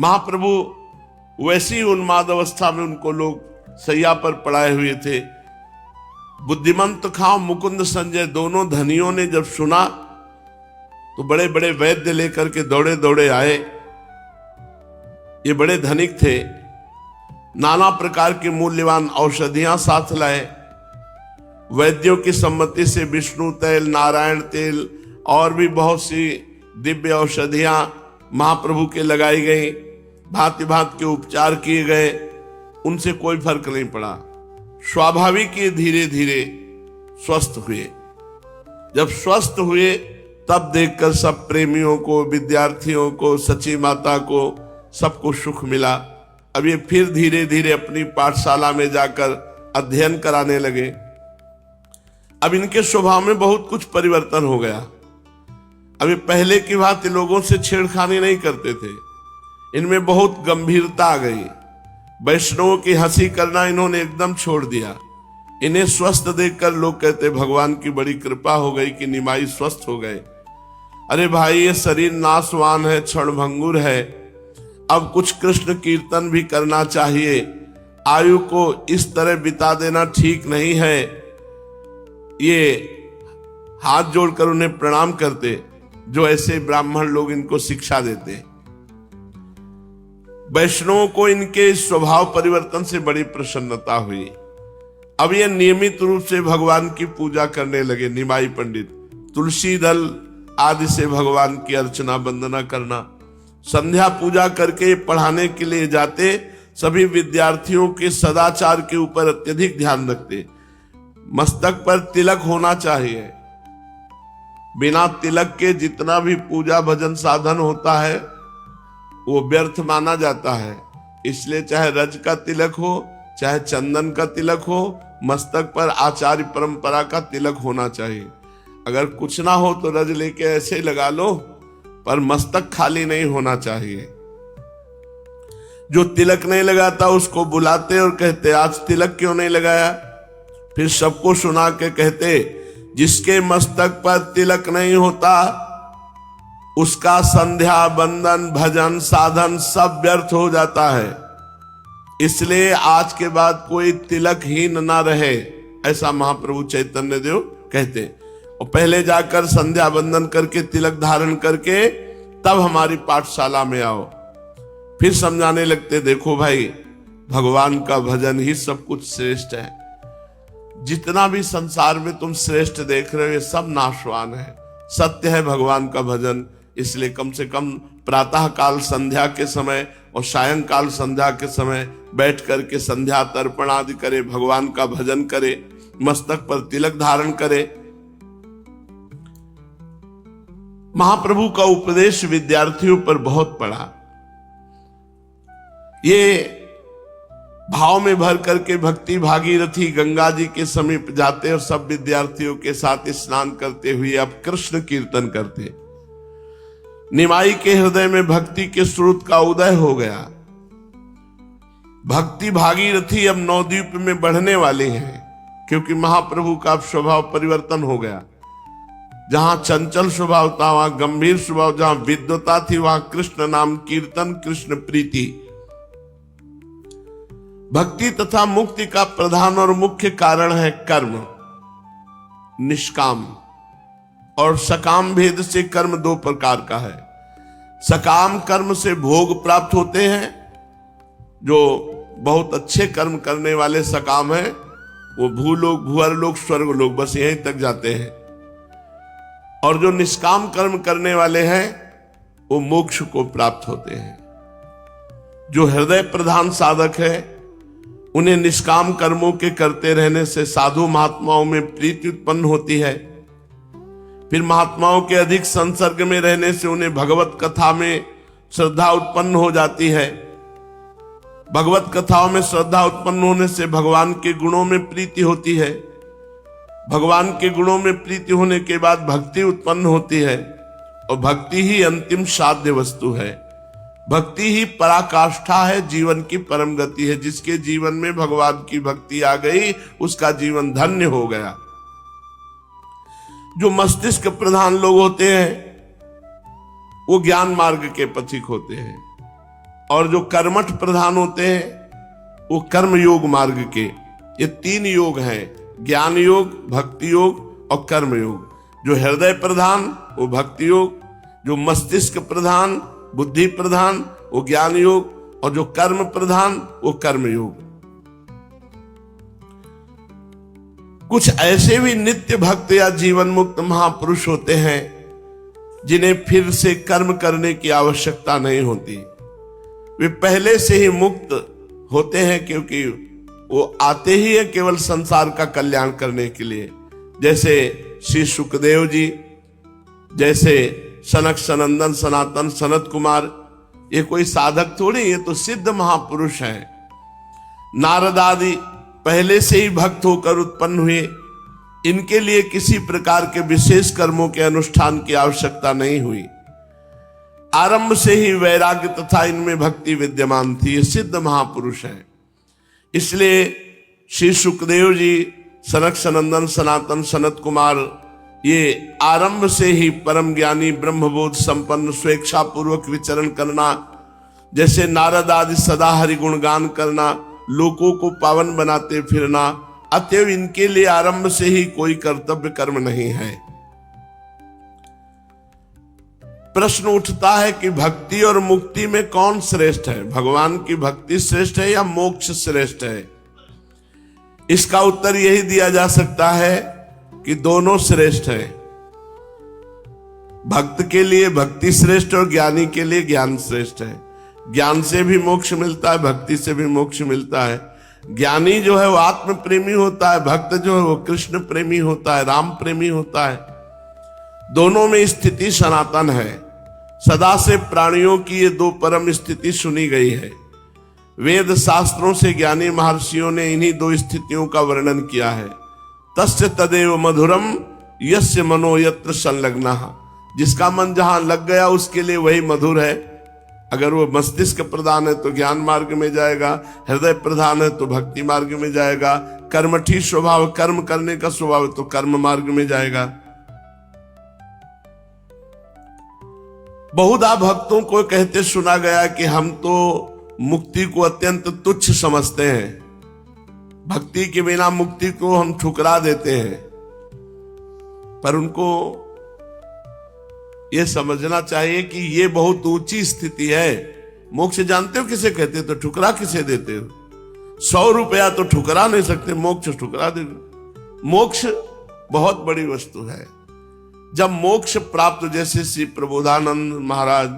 महाप्रभु वैसी उन्माद अवस्था में उनको लोग सैया पर पड़ाए हुए थे। बुद्धिमंत खां मुकुंद संजय दोनों धनियों ने जब सुना तो बड़े बड़े वैद्य लेकर के दौड़े दौड़े आए। ये बड़े धनिक थे, नाना प्रकार की मूल्यवान औषधियां साथ लाए। वैद्यों की सम्मति से विष्णु तेल, नारायण तेल और भी बहुत सी दिव्य औषधियां महाप्रभु के लगाई गई, भांति भांति के उपचार किए गए, उनसे कोई फर्क नहीं पड़ा। स्वाभाविक ये धीरे धीरे स्वस्थ हुए। जब स्वस्थ हुए तब देखकर सब प्रेमियों को, विद्यार्थियों को, सची माता को, सबको सुख मिला। अब ये फिर धीरे धीरे अपनी पाठशाला में जाकर अध्ययन कराने लगे। अब इनके स्वभाव में बहुत कुछ परिवर्तन हो गया। अभी पहले की भांति लोगों से छेड़खानी नहीं करते थे, इनमें बहुत गंभीरता आ गई। वैष्णवों की हंसी करना इन्होंने एकदम छोड़ दिया। इन्हें स्वस्थ देखकर लोग कहते भगवान की बड़ी कृपा हो गई कि निमाई स्वस्थ हो गए। अरे भाई, ये शरीर नाशवान है, क्षणभंगुर है, अब कुछ कृष्ण कीर्तन भी करना चाहिए। आयु को इस तरह बिता देना ठीक नहीं है। ये हाथ जोड़कर उन्हें प्रणाम करते, जो ऐसे ब्राह्मण लोग इनको शिक्षा देते। वैष्णवों को इनके स्वभाव परिवर्तन से बड़ी प्रसन्नता हुई। अब ये नियमित रूप से भगवान की पूजा करने लगे। निमाई पंडित तुलसी दल आदि से भगवान की अर्चना वंदना करना, संध्या पूजा करके पढ़ाने के लिए जाते। सभी विद्यार्थियों के सदाचार के ऊपर अत्यधिक ध्यान रखते। मस्तक पर तिलक होना चाहिए। बिना तिलक के जितना भी पूजा भजन साधन होता है वो व्यर्थ माना जाता है। इसलिए चाहे रज का तिलक हो, चाहे चंदन का तिलक हो, मस्तक पर आचार्य परंपरा का तिलक होना चाहिए। अगर कुछ ना हो तो रज लेके ऐसे ही लगा लो, पर मस्तक खाली नहीं होना चाहिए। जो तिलक नहीं लगाता उसको बुलाते और कहते आज तिलक क्यों नहीं लगाया। फिर सबको सुना के कहते जिसके मस्तक पर तिलक नहीं होता उसका संध्या बंदन भजन साधन सब व्यर्थ हो जाता है। इसलिए आज के बाद कोई तिलकहीन ना रहे, ऐसा महाप्रभु चैतन्य देव कहते। और पहले जाकर संध्या बंदन करके तिलक धारण करके तब हमारी पाठशाला में आओ। फिर समझाने लगते देखो भाई, भगवान का भजन ही सब कुछ श्रेष्ठ है। जितना भी संसार में तुम श्रेष्ठ देख रहे हो ये सब नाशवान है। सत्य है भगवान का भजन। इसलिए कम से कम प्रातः काल संध्या के समय और सायंकाल संध्या के समय बैठ करके संध्या तर्पण आदि करे, भगवान का भजन करे, मस्तक पर तिलक धारण करे। महाप्रभु का उपदेश विद्यार्थियों पर बहुत पड़ा। ये भाव में भर करके भक्ति भागीरथी गंगा जी के समीप जाते और सब विद्यार्थियों के साथ स्नान करते हुए अब कृष्ण कीर्तन करते। निमाई के हृदय में भक्ति के स्रोत का उदय हो गया। भक्ति भागीरथी अब नवद्वीप में बढ़ने वाली है, क्योंकि महाप्रभु का अब स्वभाव परिवर्तन हो गया। जहां चंचल स्वभाव था वहां गंभीर स्वभाव, जहां विद्वता थी वहां कृष्ण नाम कीर्तन, कृष्ण प्रीति। भक्ति तथा मुक्ति का प्रधान और मुख्य कारण है कर्म, निष्काम और सकाम भेद से कर्म दो प्रकार का है। सकाम कर्म से भोग प्राप्त होते हैं। जो बहुत अच्छे कर्म करने वाले सकाम हैं वो भूलोक, भुअरलोक, स्वर्गलोक बस यहीं तक जाते हैं। और जो निष्काम कर्म करने वाले हैं वो मोक्ष को प्राप्त होते हैं। जो हृदय प्रधान साधक है उन्हें निष्काम कर्मों के करते रहने से साधु महात्माओं में प्रीति उत्पन्न होती है। फिर महात्माओं के अधिक संसर्ग में रहने से उन्हें भगवत कथा में श्रद्धा उत्पन्न हो जाती है। भगवत कथाओं में श्रद्धा उत्पन्न होने से भगवान के गुणों में प्रीति होती है। भगवान के गुणों में प्रीति होने के बाद भक्ति उत्पन्न होती है और भक्ति ही अंतिम साध्य वस्तु है। भक्ति ही पराकाष्ठा है, जीवन की परम गति है। जिसके जीवन में भगवान की भक्ति आ गई उसका जीवन धन्य हो गया। जो मस्तिष्क प्रधान लोग होते हैं वो ज्ञान मार्ग के पथिक होते हैं और जो कर्मठ प्रधान होते हैं वो कर्म योग मार्ग के। ये 3 योग हैं, ज्ञान योग, भक्ति योग और कर्म योग। जो हृदय प्रधान वो भक्ति योग, जो मस्तिष्क प्रधान बुद्धि प्रधान वो ज्ञान योग, और जो कर्म प्रधान वो कर्म योग। कुछ ऐसे भी नित्य भक्त या जीवन मुक्त महापुरुष होते हैं जिन्हें फिर से कर्म करने की आवश्यकता नहीं होती। वे पहले से ही मुक्त होते हैं, क्योंकि वो आते ही है केवल संसार का कल्याण करने के लिए। जैसे श्री सुखदेव जी, जैसे सनक सनंदन सनातन सनत कुमार, ये कोई साधक थोड़ी, ये तो सिद्ध महापुरुष हैं। नारद आदि पहले से ही भक्त होकर उत्पन्न हुए, इनके लिए किसी प्रकार के विशेष कर्मों के अनुष्ठान की आवश्यकता नहीं हुई। आरंभ से ही वैराग्य तथा इनमें भक्ति विद्यमान थी। ये सिद्ध महापुरुष हैं। इसलिए श्री सुखदेव जी, सनक सनंदन सनातन सनत कुमार, ये आरंभ से ही परम ज्ञानी ब्रह्मबोध संपन्न स्वेच्छा पूर्वक विचरण करना, जैसे नारद आदि सदा हरि गुणगान करना, लोगों को पावन बनाते फिरना, अतएव इनके लिए आरंभ से ही कोई कर्तव्य कर्म नहीं है। प्रश्न उठता है कि भक्ति और मुक्ति में कौन श्रेष्ठ है? भगवान की भक्ति श्रेष्ठ है या मोक्ष श्रेष्ठ है? इसका उत्तर यही दिया जा सकता है कि दोनों श्रेष्ठ है। भक्त के लिए भक्ति श्रेष्ठ और ज्ञानी के लिए ज्ञान श्रेष्ठ है। ज्ञान से भी मोक्ष मिलता है, भक्ति से भी मोक्ष मिलता है। ज्ञानी जो है वो आत्म प्रेमी होता है, भक्त जो है वो कृष्ण प्रेमी होता है, राम प्रेमी होता है। दोनों में स्थिति सनातन है। सदा से प्राणियों की ये 2 परम स्थिति सुनी गई है। वेद शास्त्रों से ज्ञानी महर्षियों ने इन्हीं 2 स्थितियों का वर्णन किया है। तस्य तदेव मधुरम यस्य मनो यत्र संलग्नः। जिसका मन जहां लग गया उसके लिए वही मधुर है। अगर वो मस्तिष्क प्रधान है तो ज्ञान मार्ग में जाएगा, हृदय प्रधान है तो भक्ति मार्ग में जाएगा, कर्मठी स्वभाव कर्म करने का स्वभाव तो कर्म मार्ग में जाएगा। बहुधा भक्तों को कहते सुना गया कि हम तो मुक्ति को अत्यंत तुच्छ समझते हैं, भक्ति के बिना मुक्ति को हम ठुकरा देते हैं। पर उनको यह समझना चाहिए कि यह बहुत ऊंची स्थिति है। मोक्ष जानते हो किसे कहते हो? तो ठुकरा किसे देते हो? 100 रुपया तो ठुकरा नहीं सकते, मोक्ष ठुकरा दे। मोक्ष बहुत बड़ी वस्तु है। जब मोक्ष प्राप्त, जैसे श्री प्रबोधानंद महाराज,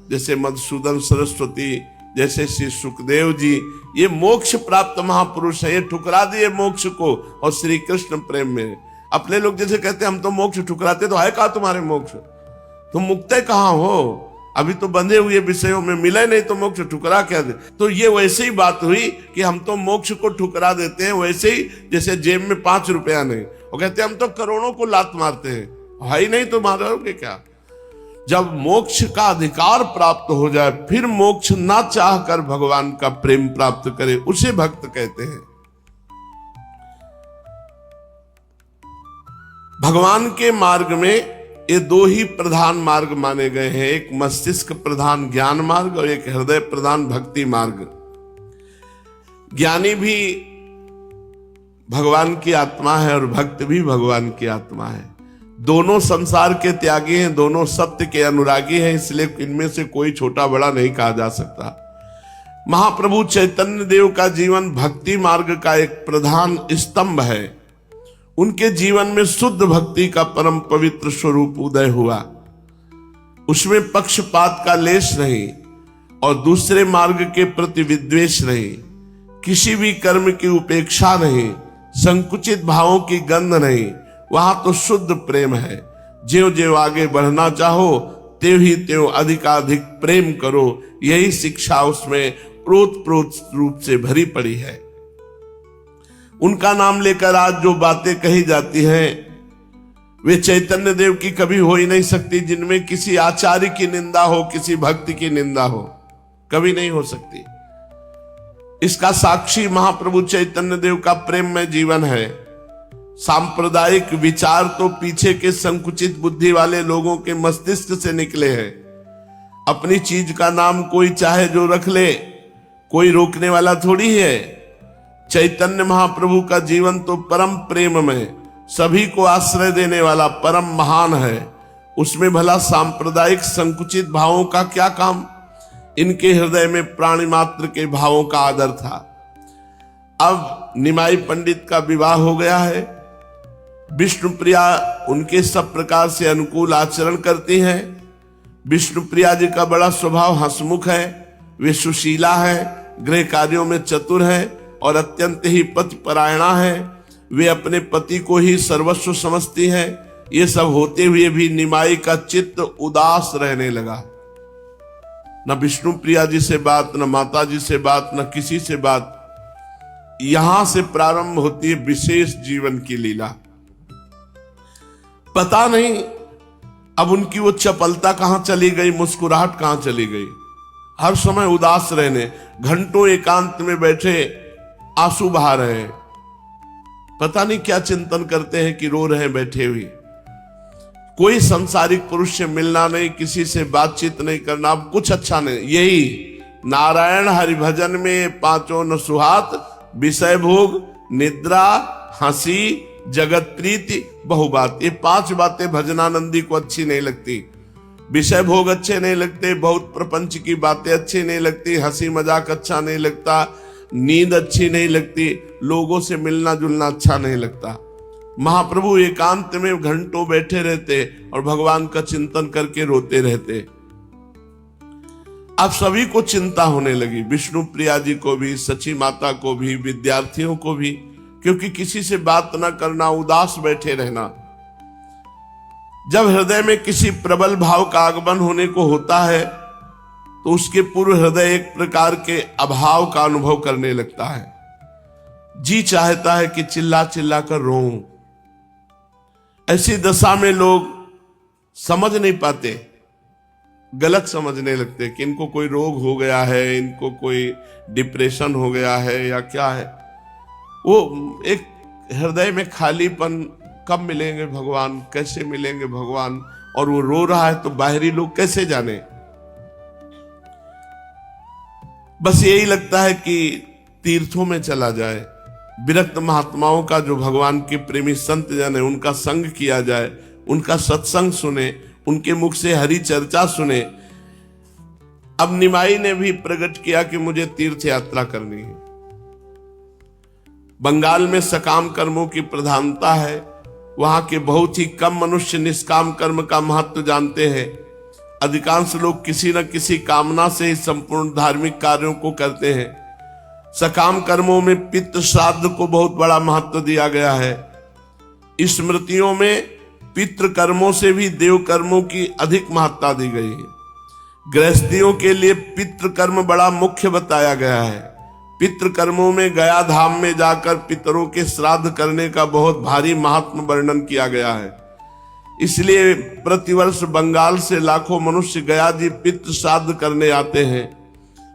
जैसे मधुसूदन सरस्वती, जैसे श्री सुखदेव जी, ये मोक्ष प्राप्त महापुरुष है। ये ठुकरा दिए मोक्ष को और श्री कृष्ण प्रेम में। अपने लोग जैसे कहते हम तो मोक्ष ठुकराते, तो है कहा तुम्हारे मोक्ष? तुम मुक्त कहां हो? अभी तो बंधे हुए विषयों में मिले नहीं तो मोक्ष ठुकरा क्या दे? तो ये वैसे ही बात हुई कि हम तो मोक्ष को ठुकरा देते हैं, वैसे ही जैसे जेब में 5 रुपया नहीं, वो कहते हम तो करोड़ों को लात मारते हैं, है ही नहीं तो मारोगे क्या? जब मोक्ष का अधिकार प्राप्त हो जाए, फिर मोक्ष ना चाह कर भगवान का प्रेम प्राप्त करे, उसे भक्त कहते हैं। भगवान के मार्ग में ये 2 ही प्रधान मार्ग माने गए हैं, एक मस्तिष्क प्रधान ज्ञान मार्ग और एक हृदय प्रधान भक्ति मार्ग। ज्ञानी भी भगवान की आत्मा है और भक्त भी भगवान की आत्मा है। दोनों संसार के त्यागी हैं, दोनों सत्य के अनुरागी हैं, इसलिए इनमें से कोई छोटा बड़ा नहीं कहा जा सकता। महाप्रभु चैतन्य देव का जीवन भक्ति मार्ग का एक प्रधान स्तंभ है। उनके जीवन में शुद्ध भक्ति का परम पवित्र स्वरूप उदय हुआ। उसमें पक्षपात का लेश नहीं और दूसरे मार्ग के प्रति विद्वेष नहीं, किसी भी कर्म की उपेक्षा नहीं, संकुचित भावों की गंध नहीं। वहां तो शुद्ध प्रेम है। ज्यों ज्यों आगे बढ़ना चाहो त्यों ही त्यों अधिकाधिक प्रेम करो, यही शिक्षा उसमें प्रोत रूप से भरी पड़ी है। उनका नाम लेकर आज जो बातें कही जाती हैं वे चैतन्य देव की कभी हो ही नहीं सकती, जिनमें किसी आचार्य की निंदा हो, किसी भक्ति की निंदा हो, कभी नहीं हो सकती। इसका साक्षी महाप्रभु चैतन्य देव का प्रेममय जीवन है। सांप्रदायिक विचार तो पीछे के संकुचित बुद्धि वाले लोगों के मस्तिष्क से निकले हैं। अपनी चीज का नाम कोई चाहे जो रख ले, कोई रोकने वाला थोड़ी है। चैतन्य महाप्रभु का जीवन तो परम प्रेम में सभी को आश्रय देने वाला परम महान है। उसमें भला सांप्रदायिक संकुचित भावों का क्या काम। इनके हृदय में प्राणी मात्र के भावों का आदर था। अब निमाई पंडित का विवाह हो गया है। विष्णुप्रिया उनके सब प्रकार से अनुकूल आचरण करती हैं। विष्णुप्रिया जी का बड़ा स्वभाव हंसमुख है, वे सुशीला है, गृह कार्यों में चतुर है और अत्यंत ही पतिपरायणा है। वे अपने पति को ही सर्वस्व समझती हैं। ये सब होते हुए भी निमाई का चित्त उदास रहने लगा। न विष्णुप्रिया जी से बात, न माता जी से बात, न किसी से बात। यहां से प्रारंभ होती है विशेष जीवन की लीला। पता नहीं अब उनकी वो चपलता कहां चली गई, मुस्कुराहट कहां चली गई। हर समय उदास रहने, घंटों एकांत में बैठे आंसू बहा रहे हैं। पता नहीं क्या चिंतन करते हैं कि रो रहे हैं बैठे हुए। कोई संसारिक पुरुष से मिलना नहीं, किसी से बातचीत नहीं करना, अब कुछ अच्छा नहीं। यही नारायण हरिभजन में पांचों न सुहात, विषय भोग, निद्रा, हंसी, जगत प्रीति, बहुबात। ये 5 बातें भजनानंदी को अच्छी नहीं लगती। विषय भोग अच्छे नहीं लगते, बहुत प्रपंच की बातें अच्छी नहीं लगती, हंसी मजाक अच्छा नहीं लगता, नींद अच्छी नहीं लगती, लोगों से मिलना जुलना अच्छा नहीं लगता। महाप्रभु एकांत में घंटों बैठे रहते और भगवान का चिंतन करके रोते रहते। अब सभी को चिंता होने लगी, विष्णु प्रिया जी को भी, सची माता को भी, विद्यार्थियों को भी, क्योंकि किसी से बात न करना, उदास बैठे रहना। जब हृदय में किसी प्रबल भाव का आगमन होने को होता है तो उसके पूर्व हृदय एक प्रकार के अभाव का अनुभव करने लगता है। जी चाहता है कि चिल्ला चिल्ला कर रोऊं। ऐसी दशा में लोग समझ नहीं पाते, गलत समझने लगते कि इनको कोई रोग हो गया है, इनको कोई डिप्रेशन हो गया है या क्या है। वो एक हृदय में खालीपन, कब मिलेंगे भगवान, कैसे मिलेंगे भगवान, और वो रो रहा है तो बाहरी लोग कैसे जाने। बस यही लगता है कि तीर्थों में चला जाए, विरक्त महात्माओं का, जो भगवान के प्रेमी संत जन है, उनका संग किया जाए, उनका सत्संग सुने, उनके मुख से हरि चर्चा सुने। अब निमाई ने भी प्रकट किया कि मुझे तीर्थ यात्रा करनी है। बंगाल में सकाम कर्मों की प्रधानता है। वहां के बहुत ही कम मनुष्य निष्काम कर्म का महत्व जानते हैं। अधिकांश लोग किसी न किसी कामना से ही संपूर्ण धार्मिक कार्यों को करते हैं। सकाम कर्मों में पितृ श्राद्ध को बहुत बड़ा महत्व दिया गया है। स्मृतियों में पितृ कर्मों से भी देव कर्मों की अधिक महत्ता दी गई है। गृहस्थियों के लिए पितृ कर्म बड़ा मुख्य बताया गया है। पितृ कर्मों में गया धाम में जाकर पितरों के श्राद्ध करने का बहुत भारी महात्म वर्णन किया गया है। इसलिए प्रतिवर्ष बंगाल से लाखों मनुष्य गया जी पितृ श्राद्ध करने आते हैं।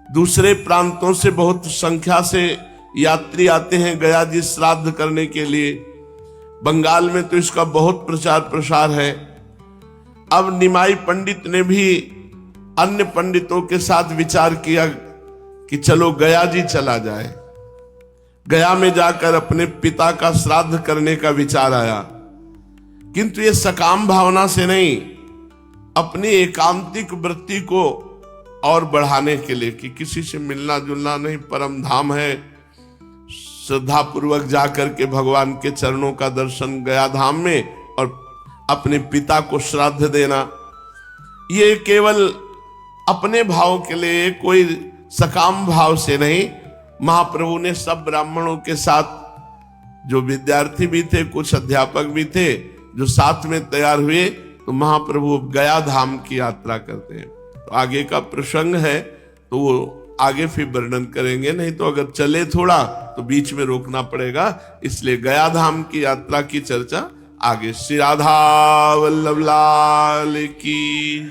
दूसरे प्रांतों से बहुत संख्या से यात्री आते हैं गया जी श्राद्ध करने के लिए। बंगाल में तो इसका बहुत प्रचार प्रसार है। अब निमाई पंडित ने भी अन्य पंडितों के साथ विचार किया कि चलो गया जी चला जाए। गया में जाकर अपने पिता का श्राद्ध करने का विचार आया, किंतु ये सकाम भावना से नहीं, अपनी एकांतिक वृत्ति को और बढ़ाने के लिए कि किसी से मिलना जुलना नहीं, परम धाम है, श्रद्धा पूर्वक जाकर के भगवान के चरणों का दर्शन गया धाम में और अपने पिता को श्राद्ध देना। ये केवल अपने भाव के लिए, कोई सकाम भाव से नहीं। महाप्रभु ने सब ब्राह्मणों के साथ, जो विद्यार्थी भी थे, कुछ अध्यापक भी थे, जो साथ में तैयार हुए, तो महाप्रभु गया धाम की यात्रा करते हैं। तो आगे का प्रसंग है तो वो आगे फिर वर्णन करेंगे, नहीं तो अगर चले थोड़ा तो बीच में रोकना पड़ेगा। इसलिए गया धाम की यात्रा की चर्चा आगे। श्री राधा वल्लभ लाल की।